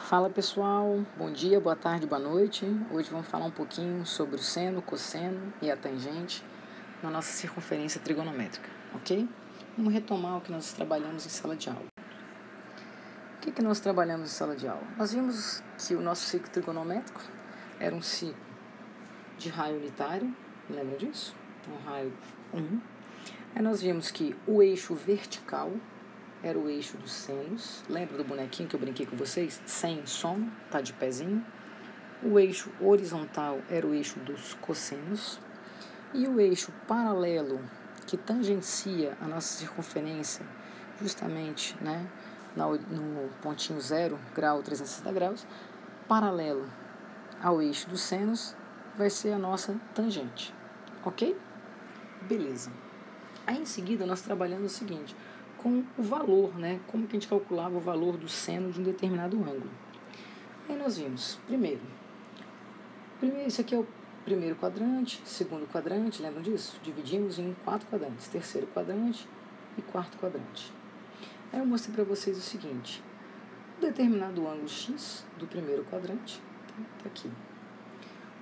Fala pessoal, bom dia, boa tarde, boa noite. Hoje vamos falar um pouquinho sobre o seno, cosseno e a tangente na nossa circunferência trigonométrica, ok? Vamos retomar o que nós trabalhamos em sala de aula. O que nós trabalhamos em sala de aula? Nós vimos que o nosso ciclo trigonométrico era um ciclo de raio unitário, lembra disso? Então, raio 1. Aí nós vimos que o eixo vertical era o eixo dos senos. Lembra do bonequinho que eu brinquei com vocês? Sem som, tá de pezinho. O eixo horizontal era o eixo dos cossenos. E o eixo paralelo, que tangencia a nossa circunferência, justamente, né, no pontinho 0 grau, 360 graus, paralelo ao eixo dos senos, vai ser a nossa tangente. Ok? Beleza. Aí, em seguida, nós trabalhamos o seguinte, com o valor, né? Como que a gente calculava o valor do seno de um determinado ângulo. Aí nós vimos, primeiro, isso aqui é o primeiro quadrante, segundo quadrante, lembram disso? Dividimos em 4 quadrantes, terceiro quadrante e quarto quadrante. Aí eu mostrei para vocês o seguinte, um determinado ângulo x do primeiro quadrante, tá aqui.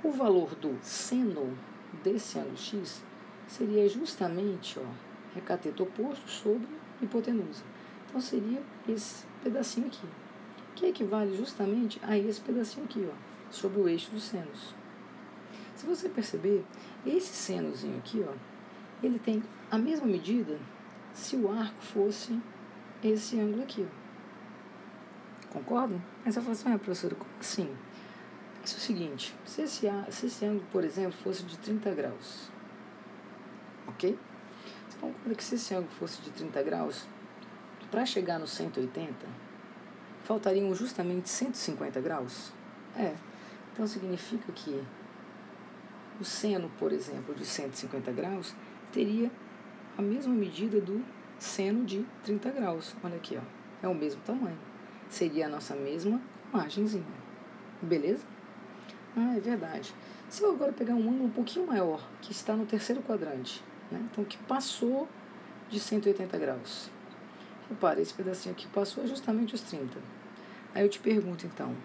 O valor do seno desse ângulo x seria justamente, ó, cateto oposto sobre hipotenusa. Então, seria esse pedacinho aqui, que equivale justamente a esse pedacinho aqui, ó, sobre o eixo dos senos. Se você perceber, esse senozinho aqui, ó, ele tem a mesma medida se o arco fosse esse ângulo aqui, ó. Concordam? Aí você fala assim, professora, como assim? Pensa o seguinte, se esse ângulo, por exemplo, fosse de 30 graus, ok? Você concorda que se esse ângulo fosse de 30 graus, para chegar no 180, faltariam justamente 150 graus? Então significa que o seno, por exemplo, de 150 graus, teria a mesma medida do seno de 30 graus. Olha aqui, ó, é o mesmo tamanho. Seria a nossa mesma margenzinha. Beleza? É verdade. Se eu agora pegar um ângulo um pouquinho maior, que está no terceiro quadrante, né? Então, que passou de 180 graus. Repara, esse pedacinho aqui passou justamente os 30. Aí eu te pergunto, então,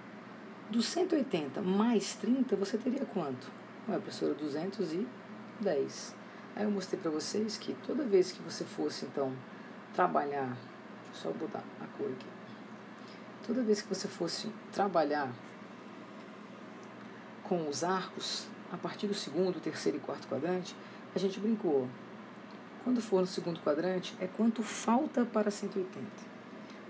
dos 180 mais 30, você teria quanto? Professora, 210. Aí eu mostrei para vocês que toda vez que você fosse, então, trabalhar, só botar a cor aqui, toda vez que você fosse trabalhar com os arcos, a partir do segundo, terceiro e quarto quadrante, a gente brincou. Quando for no segundo quadrante, é quanto falta para 180.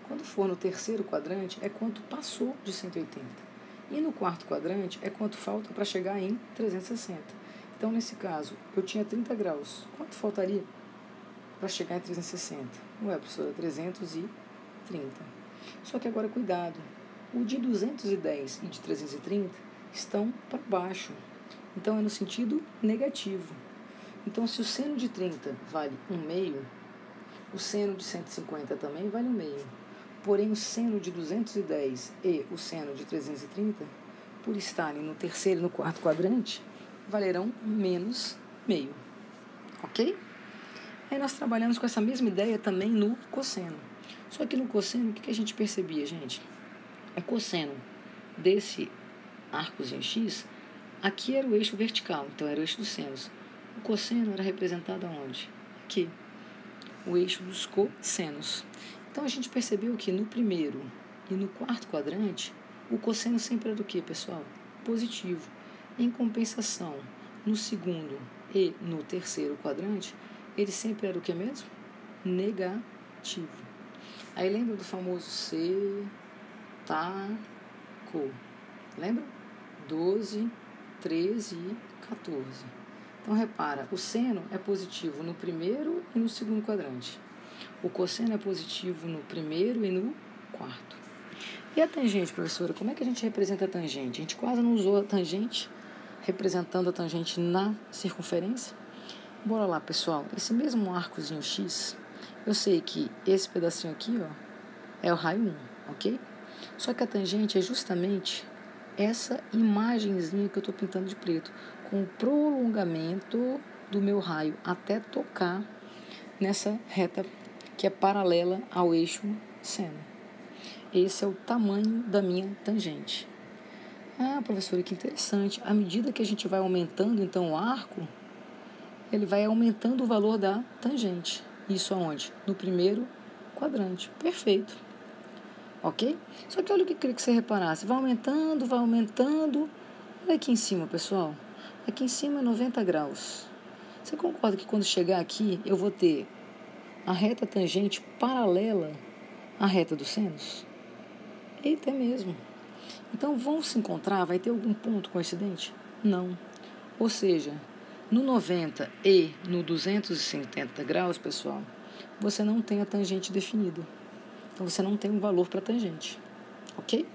Quando for no terceiro quadrante, é quanto passou de 180. E no quarto quadrante, é quanto falta para chegar em 360. Então, nesse caso, eu tinha 30 graus. Quanto faltaria para chegar em 360? Professora, 330. Só que agora, cuidado. O de 210 e de 330 estão para baixo. Então, é no sentido negativo. Então, se o seno de 30 vale 1/2, o seno de 150 também vale 1/2. Porém, o seno de 210 e o seno de 330, por estarem no terceiro e no quarto quadrante, valerão menos meio. Ok? Aí nós trabalhamos com essa mesma ideia também no cosseno. Só que no cosseno, o que a gente percebia, gente? O cosseno desse arcozinho X, aqui era o eixo vertical, então era o eixo dos senos. O cosseno era representado aonde? Aqui, o eixo dos cossenos. Então, a gente percebeu que no primeiro e no quarto quadrante, o cosseno sempre era o quê, pessoal? Positivo. Em compensação, no segundo e no terceiro quadrante, ele sempre era o que mesmo? Negativo. Aí, lembra do famoso setaco? Lembra? 12, 13 e 14. Então, repara, o seno é positivo no primeiro e no segundo quadrante. O cosseno é positivo no primeiro e no quarto. E a tangente, professora? Como é que a gente representa a tangente? A gente quase não usou a tangente, representando a tangente na circunferência. Bora lá, pessoal. Esse mesmo arcozinho X, eu sei que esse pedacinho aqui, ó, é o raio 1, ok? Só que a tangente é justamente essa imagenzinha que eu estou pintando de preto, com o prolongamento do meu raio até tocar nessa reta que é paralela ao eixo seno. esse é o tamanho da minha tangente. Ah, professora, que interessante. À medida que a gente vai aumentando, então, o arco, ele vai aumentando o valor da tangente. Isso aonde? No primeiro quadrante. Perfeito. Ok? Só que olha o que eu queria que você reparasse. Vai aumentando, vai aumentando. Olha aqui em cima, pessoal. Aqui em cima é 90 graus. Você concorda que quando chegar aqui, eu vou ter a reta tangente paralela à reta do sênus? Eita, é mesmo. Então, vão se encontrar? Vai ter algum ponto coincidente? Não. Ou seja, no 90 e no 270 graus, pessoal, você não tem a tangente definida. Então, você não tem um valor para tangente. Ok?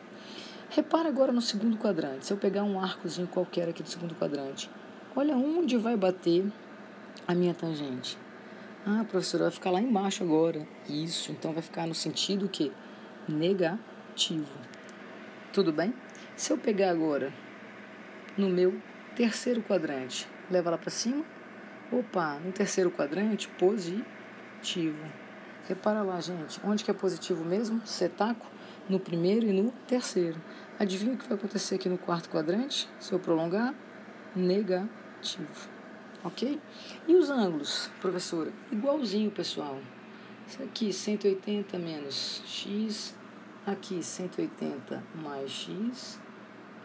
Repara agora no segundo quadrante. Se eu pegar um arcozinho qualquer aqui do segundo quadrante, olha onde vai bater a minha tangente. Ah, professora, vai ficar lá embaixo agora. Isso, então vai ficar no sentido que negativo. Tudo bem? Se eu pegar agora no meu terceiro quadrante, leva lá para cima. Opa, no terceiro quadrante, positivo. Repara lá, gente, onde que é positivo mesmo? Setaco, no primeiro e no terceiro. Adivinha o que vai acontecer aqui no quarto quadrante? Se eu prolongar, negativo. Ok? E os ângulos, professora? Igualzinho, pessoal. Isso aqui, 180 menos x. Aqui, 180 mais x.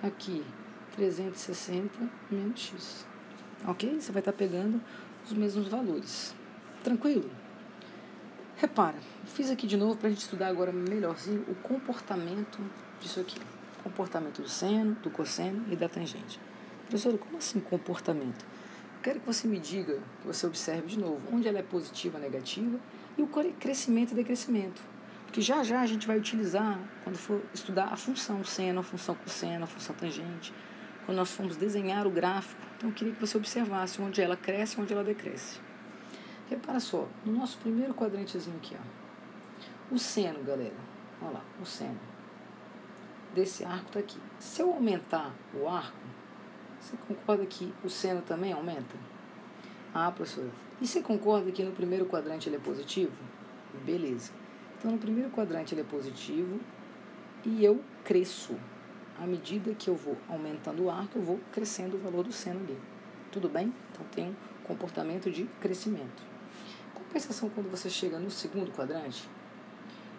Aqui, 360 menos x. Ok? Você vai estar pegando os mesmos valores. Tranquilo? Repara, fiz aqui de novo para a gente estudar agora melhorzinho o comportamento disso aqui. Comportamento do seno, do cosseno e da tangente. Professora, como assim comportamento? Eu quero que você me diga, que você observe de novo, onde ela é positiva, negativa, e o crescimento e decrescimento. Porque já já a gente vai utilizar, quando for estudar a função seno, a função cosseno, a função tangente, quando nós formos desenhar o gráfico. Então eu queria que você observasse onde ela cresce e onde ela decresce. Repara só, no nosso primeiro quadrantezinho aqui, ó, o seno, galera, olha lá, o seno desse arco está aqui. Se eu aumentar o arco, você concorda que o seno também aumenta? Ah, professor, e você concorda que no primeiro quadrante ele é positivo? Beleza. Então, no primeiro quadrante ele é positivo e eu cresço. À medida que eu vou aumentando o arco, eu vou crescendo o valor do seno ali. Tudo bem? Então, tem um comportamento de crescimento. Compensação, quando você chega no segundo quadrante,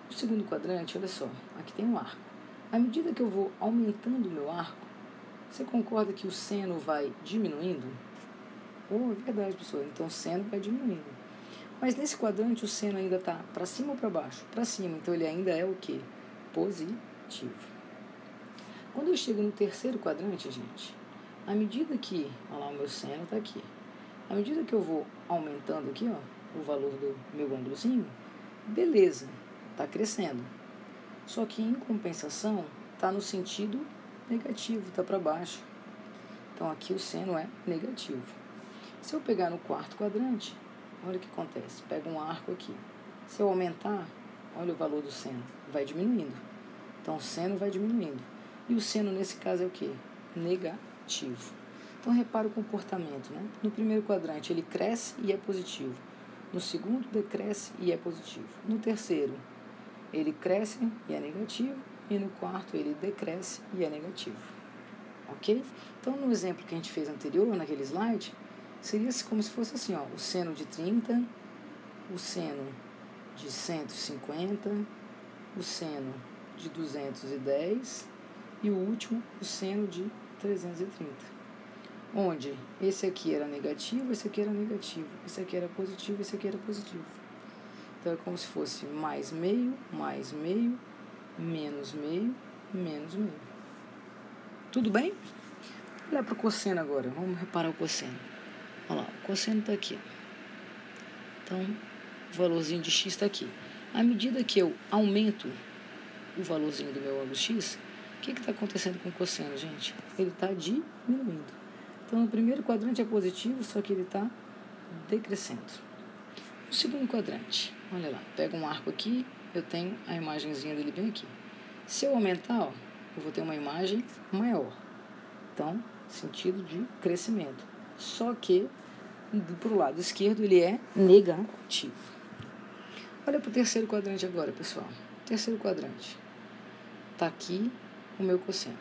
o segundo quadrante, olha só, aqui tem um arco. À medida que eu vou aumentando o meu arco, você concorda que o seno vai diminuindo? Oh, é verdade, professor. Então, o seno vai diminuindo. Mas nesse quadrante, o seno ainda está para cima ou para baixo? Para cima. Então, ele ainda é o quê? Positivo. Quando eu chego no terceiro quadrante, gente, à medida que... Olha lá, o meu seno está aqui. À medida que eu vou aumentando aqui, ó, o valor do meu ângulozinho, beleza, está crescendo. Só que, em compensação, está no sentido negativo, está para baixo. Então, aqui o seno é negativo. Se eu pegar no quarto quadrante, olha o que acontece. Pega um arco aqui. Se eu aumentar, olha o valor do seno. Vai diminuindo. Então, o seno vai diminuindo. E o seno, nesse caso, é o quê? Negativo. Então, repara o comportamento, né? No primeiro quadrante, ele cresce e é positivo. No segundo, decresce e é positivo. No terceiro, ele cresce e é negativo. E no quarto, ele decresce e é negativo. Ok? Então, no exemplo que a gente fez anterior, naquele slide, seria como se fosse assim, ó, o seno de 30, o seno de 150, o seno de 210 e o último, o seno de 330. Onde esse aqui era negativo, esse aqui era negativo, esse aqui era positivo, esse aqui era positivo. Então, é como se fosse mais meio, menos meio, menos meio. Tudo bem? Olha para o cosseno agora. Vamos reparar o cosseno. Olha lá, o cosseno está aqui. Então, o valorzinho de x está aqui. À medida que eu aumento o valorzinho do meu ângulo x, o que está acontecendo com o cosseno, gente? Ele está diminuindo. Então, o primeiro quadrante é positivo, só que ele está decrescendo. O segundo quadrante, olha lá, pega um arco aqui, eu tenho a imagenzinha dele bem aqui. Se eu aumentar, ó, eu vou ter uma imagem maior. Então, sentido de crescimento. Só que, para o lado esquerdo, ele é negativo. Olha para o terceiro quadrante agora, pessoal. Terceiro quadrante. Está aqui o meu cosseno.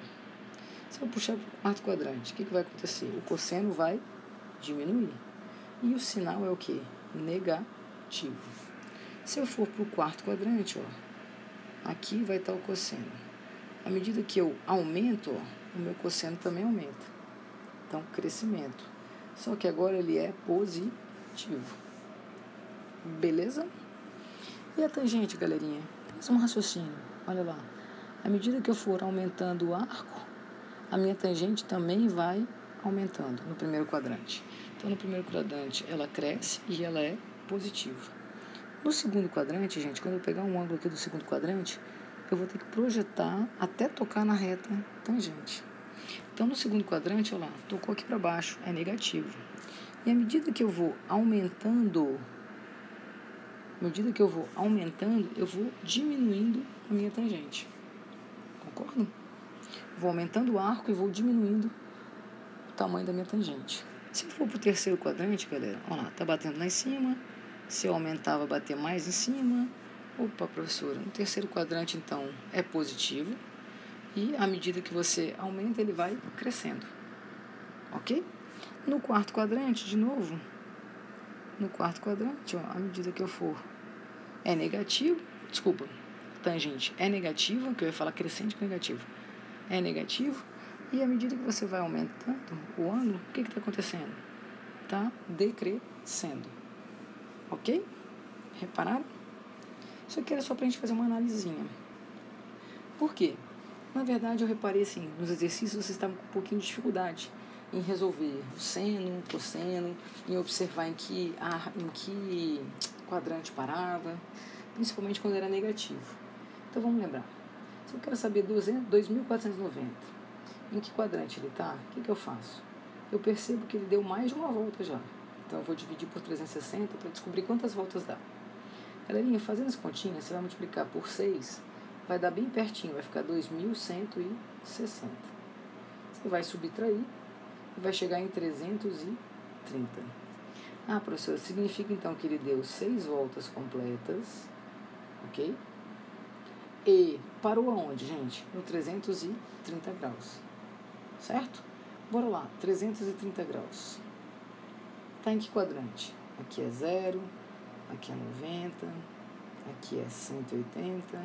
Se eu puxar para o quarto quadrante, o que vai acontecer? O cosseno vai diminuir. E o sinal é o quê? Negativo. Se eu for para o quarto quadrante, ó, aqui vai estar o cosseno. À medida que eu aumento, ó, o meu cosseno também aumenta. Então, crescimento. Só que agora ele é positivo. Beleza? E a tangente, galerinha? Faz um raciocínio. Olha lá. À medida que eu for aumentando o arco, a minha tangente também vai aumentando no primeiro quadrante. Então, no primeiro quadrante, ela cresce e ela é positiva. No segundo quadrante, gente, quando eu pegar um ângulo aqui do segundo quadrante, eu vou ter que projetar até tocar na reta tangente. Então, no segundo quadrante, olha lá, tocou aqui para baixo, é negativo. E à medida que eu vou aumentando, eu vou diminuindo a minha tangente. Concorda? Vou aumentando o arco e vou diminuindo o tamanho da minha tangente. Se eu for para o terceiro quadrante, galera, olha lá, tá batendo lá em cima. Se eu aumentar, vai bater mais em cima. Opa, professora, no terceiro quadrante, então, é positivo. E à medida que você aumenta, ele vai crescendo. Ok? No quarto quadrante, de novo, ó, à medida que eu for, é negativo. Desculpa, tangente é negativa, que eu ia falar crescente com negativo. É negativo. E à medida que você vai aumentando o ângulo, o que está acontecendo? Está decrescendo. Ok? Repararam? Isso aqui era só para a gente fazer uma analisinha. Por quê? Na verdade, eu reparei assim, nos exercícios vocês estavam com um pouquinho de dificuldade em resolver o seno, o cosseno, em observar em que quadrante parava, principalmente quando era negativo. Então vamos lembrar. Se eu quero saber 2.490, em que quadrante ele está, o que eu faço? Eu percebo que ele deu mais de uma volta já. Então eu vou dividir por 360 para descobrir quantas voltas dá. Galerinha, fazendo as continhas, você vai multiplicar por 6, vai dar bem pertinho, vai ficar 2.160. Você vai subtrair e vai chegar em 330. Ah, professor, significa então que ele deu 6 voltas completas, ok? E parou aonde, gente? No 330 graus, certo? Bora lá, 330 graus. Está em que quadrante? Aqui é 0, aqui é 90, aqui é 180,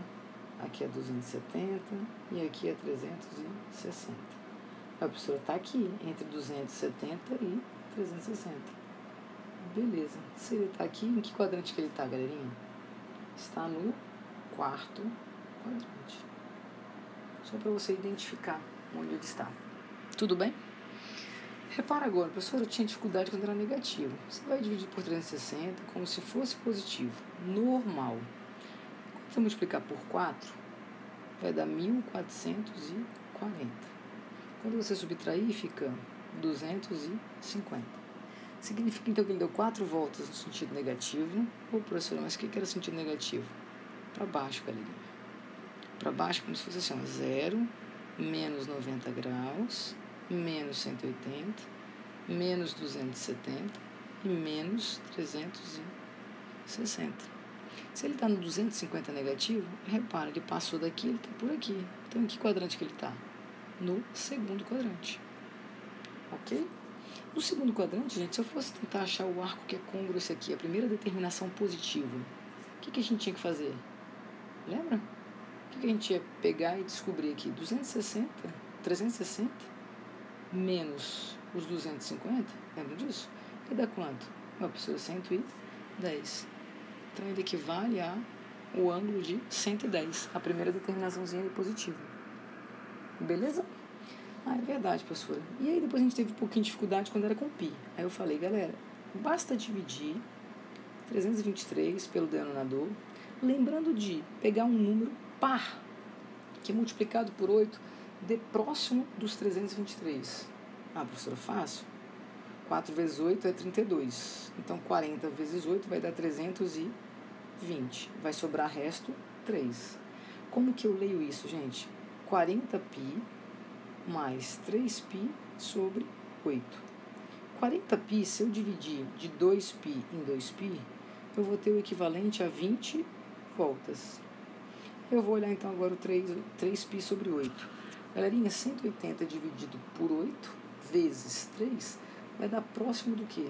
aqui é 270 e aqui é 360. A professora está aqui, entre 270 e 360. Beleza. Se ele está aqui, em que quadrante que ele está, galerinha? Está no quarto quadrante. Só para você identificar onde ele está. Tudo bem? Repara agora, professor, eu tinha dificuldade quando era negativo. Você vai dividir por 360 como se fosse positivo. Normal. Quando você multiplicar por 4, vai dar 1.440. Quando você subtrair, fica 250. Significa então que ele deu 4 voltas no sentido negativo. Ô, professora, mas o que era sentido negativo? Para baixo, galerinha. Para baixo, como se fosse assim, 0, menos 90 graus, menos 180, menos 270 e menos 360. Se ele está no 250 negativo, repara, ele passou daqui, ele está por aqui. Então, em que quadrante que ele está? No segundo quadrante. Ok? No segundo quadrante, gente, se eu fosse tentar achar o arco que é côngruo esse aqui, a primeira determinação positiva, o que a gente tinha que fazer? Lembra? O que a gente ia pegar e descobrir aqui? 360 menos os 250, lembra disso? Vai dar quanto? Uma pessoa 110. Então, ele equivale ao ângulo de 110, a primeira determinaçãozinha positiva. Beleza? Ah, é verdade, professora. E aí depois a gente teve um pouquinho de dificuldade quando era com π. Aí eu falei, galera, basta dividir 323 pelo denominador, lembrando de pegar um número par, que é multiplicado por 8, de próximo dos 323. Ah, professora, fácil. 4 vezes 8 é 32. Então, 40 vezes 8 vai dar 320. Vai sobrar resto 3. Como que eu leio isso, gente? 40π mais 3π sobre 8. 40π, se eu dividir de 2π em 2π, eu vou ter o equivalente a 20 voltas. Eu vou olhar então agora o 3π sobre 8. Galerinha, 180 dividido por 8 vezes 3 vai dar próximo do quê?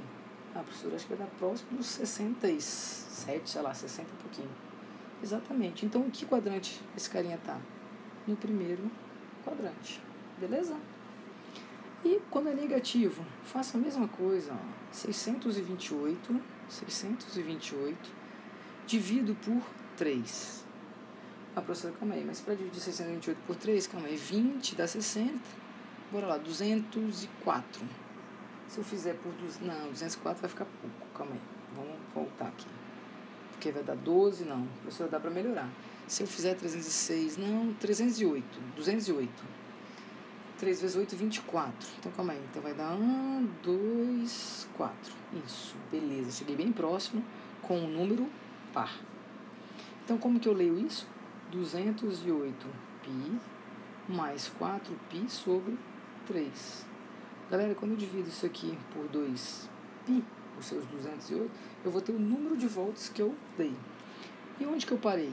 Professor, acho que vai dar próximo dos 67, sei lá, 60 e pouquinho. Exatamente. Então, em que quadrante esse carinha tá? No primeiro quadrante. Beleza? E quando é negativo, faça a mesma coisa. Ó. 628 divido por 3. Professora, calma aí, mas para dividir 628 por 3, calma aí, 20 dá 60. Bora lá, 204. Se eu fizer por... Não, 204 vai ficar pouco, calma aí. Vamos voltar aqui. Porque vai dar 12, não. Professora, dá para melhorar. Se eu fizer 306, não, 308, 208. 3 vezes 8, 24. Então, calma aí. Então, vai dar 1, 2, 4. Isso, beleza. Cheguei bem próximo com um número par. Então, como que eu leio isso? 208π mais 4π sobre 3. Galera, quando eu divido isso aqui por 2π, os seus 208, eu vou ter o número de voltas que eu dei. E onde que eu parei?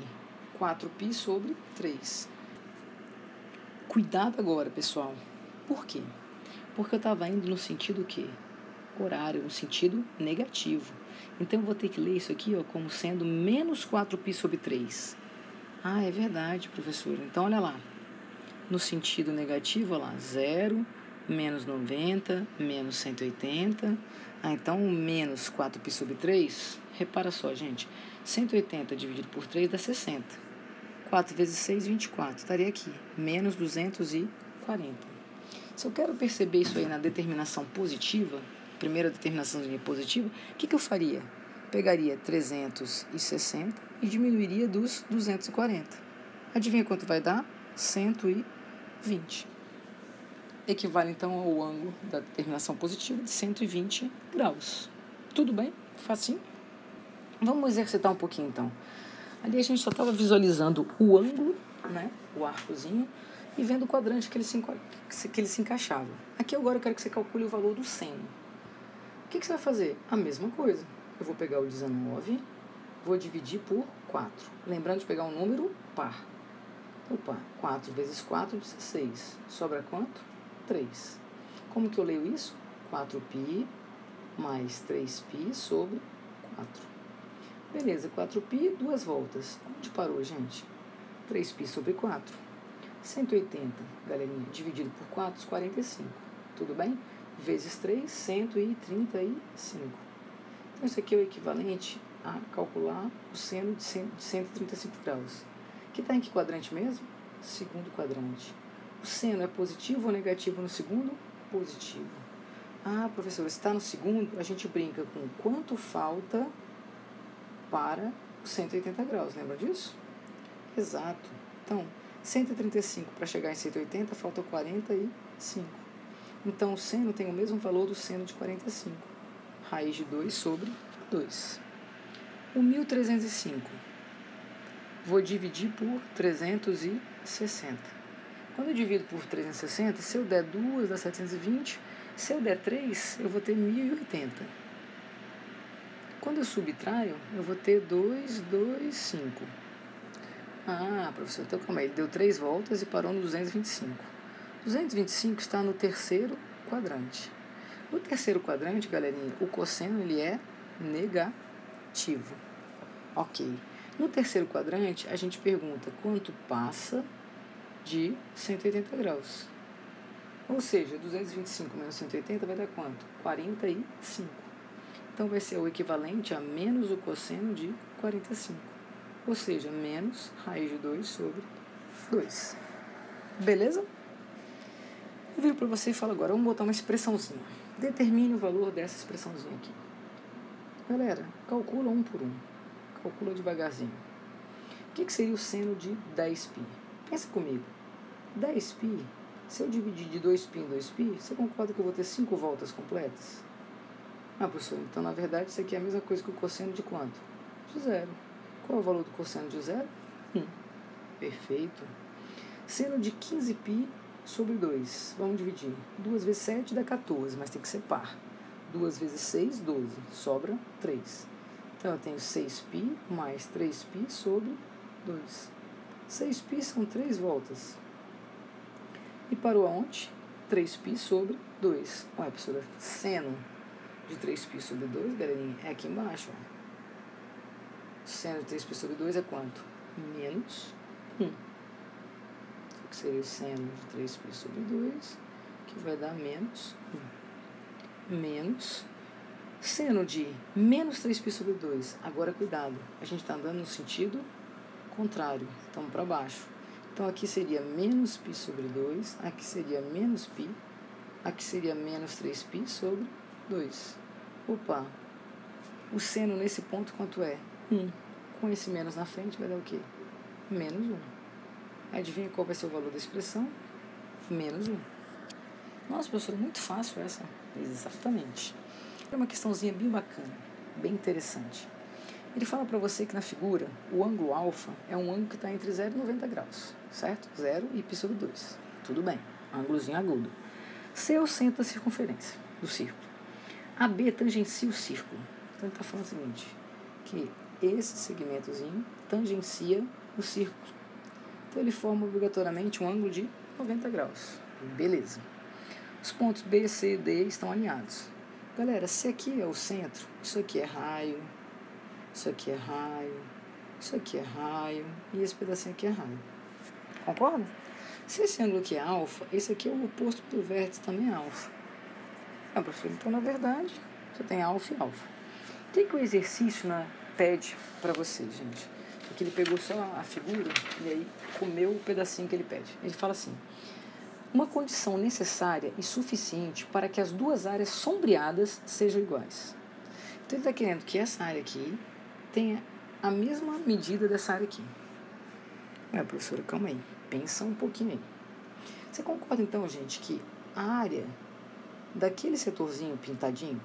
4π sobre 3. Cuidado agora, pessoal. Por quê? Porque eu estava indo no sentido quê? Horário, no sentido negativo. Então, eu vou ter que ler isso aqui ó, como sendo menos 4π sobre 3. É verdade, professor. Então, olha lá. No sentido negativo, olha lá, 0, menos 90, menos 180. Então, menos 4π sobre 3, repara só, gente. 180 dividido por 3 dá 60. 4 vezes 6, 24. Estaria aqui, menos 240. Se eu quero perceber isso aí na determinação positiva, primeira determinação positiva, o que eu faria? Pegaria 360 e diminuiria dos 240. Adivinha quanto vai dar? 120. Equivale, então, ao ângulo da determinação positiva de 120 graus. Tudo bem? Facinho? Vamos exercitar um pouquinho, então. Ali a gente só estava visualizando o ângulo, né? O arcozinho, e vendo o quadrante que ele se encaixava. Aqui agora eu quero que você calcule o valor do seno. O que você vai fazer? A mesma coisa. Eu vou pegar o 19, vou dividir por 4. Lembrando de pegar um número par. Opa, 4 vezes 4, 16. Sobra quanto? 3. Como que eu leio isso? 4π mais 3π sobre 4. Beleza, 4π, 2 voltas. Onde parou, gente? 3π sobre 4. 180, galerinha, dividido por 4, 45. Tudo bem? Vezes 3, 135. Então, isso aqui é o equivalente a calcular o seno de 135 graus. Que está em que quadrante mesmo? Segundo quadrante. O seno é positivo ou negativo no segundo? Positivo. Professor, se está no segundo, a gente brinca com quanto falta para os 180 graus. Lembra disso? Exato. Então, 135 para chegar em 180, falta 45. Então, o seno tem o mesmo valor do seno de 45. Raiz de 2 sobre 2. O 1305. Vou dividir por 360. Quando eu divido por 360, se eu der 2, dá 720. Se eu der 3, eu vou ter 1080. Quando eu subtraio, eu vou ter 225. Professor, então calma aí, ele deu 3 voltas e parou no 225. 225 está no terceiro quadrante. No terceiro quadrante, galerinha, o cosseno ele é negativo. Ok. No terceiro quadrante, a gente pergunta quanto passa de 180 graus. Ou seja, 225 menos 180 vai dar quanto? 45. Então, vai ser o equivalente a menos o cosseno de 45. Ou seja, menos raiz de 2 sobre 2. Beleza? Eu viro para você e falo agora, vamos botar uma expressãozinha. Determine o valor dessa expressãozinha aqui. Galera, calcula um por um. Calcula devagarzinho. O que seria o seno de 10π? Pensa comigo. 10π, se eu dividir de 2π em 2π, você concorda que eu vou ter 5 voltas completas? Professor, então na verdade isso aqui é a mesma coisa que o cosseno de quanto? De 0. Qual é o valor do cosseno de 0? 1. Perfeito. Seno de 15π sobre 2. Vamos dividir. 2 vezes 7 dá 14, mas tem que ser par. 2 vezes 6, 12. Sobra 3. Então, eu tenho 6π mais 3π sobre 2. 6π são 3 voltas. E parou aonde? 3π sobre 2. Ué, professora, seno de 3π sobre 2, galerinha, é aqui embaixo. Ó. Seno de 3π sobre 2 é quanto? Menos 1. Isso que seria o seno de 3π sobre 2, que vai dar menos 1. Menos seno de menos 3π sobre 2. Agora, cuidado, a gente está andando no sentido contrário, estamos para baixo. Então, aqui seria menos π sobre 2, aqui seria menos π, aqui seria menos 3π sobre 2. Opa, o seno nesse ponto quanto é? 1. Com esse menos na frente vai dar o quê? Menos 1. Adivinha qual vai ser o valor da expressão? Menos 1. Nossa, professor, muito fácil essa. Exatamente. É uma questãozinha bem bacana, bem interessante. Ele fala para você que na figura, o ângulo alfa é um ângulo que está entre 0 e 90 graus, certo? 0 e π sobre 2. Tudo bem, ângulozinho agudo. C é o centro da circunferência do círculo. AB tangencia o círculo. Então ele está falando o seguinte, que esse segmentozinho tangencia o círculo. Então ele forma obrigatoriamente um ângulo de 90 graus. Beleza. Os pontos B, C e D estão alinhados. Galera, se aqui é o centro, isso aqui é raio, isso aqui é raio, isso aqui é raio e esse pedacinho aqui é raio. Concorda? Se esse ângulo aqui é alfa, esse aqui é o oposto do vértice, também é alfa. Professor, então na verdade você tem alfa e alfa. O que o exercício pede para vocês, gente? Porque ele pegou só a figura e aí comeu o pedacinho que ele pede. Ele fala assim: uma condição necessária e suficiente para que as duas áreas sombreadas sejam iguais. Então ele está querendo que essa área aqui tenha a mesma medida dessa área aqui. Professora, calma aí. Pensa um pouquinho aí. Você concorda então, gente, que a área daquele setorzinho pintadinho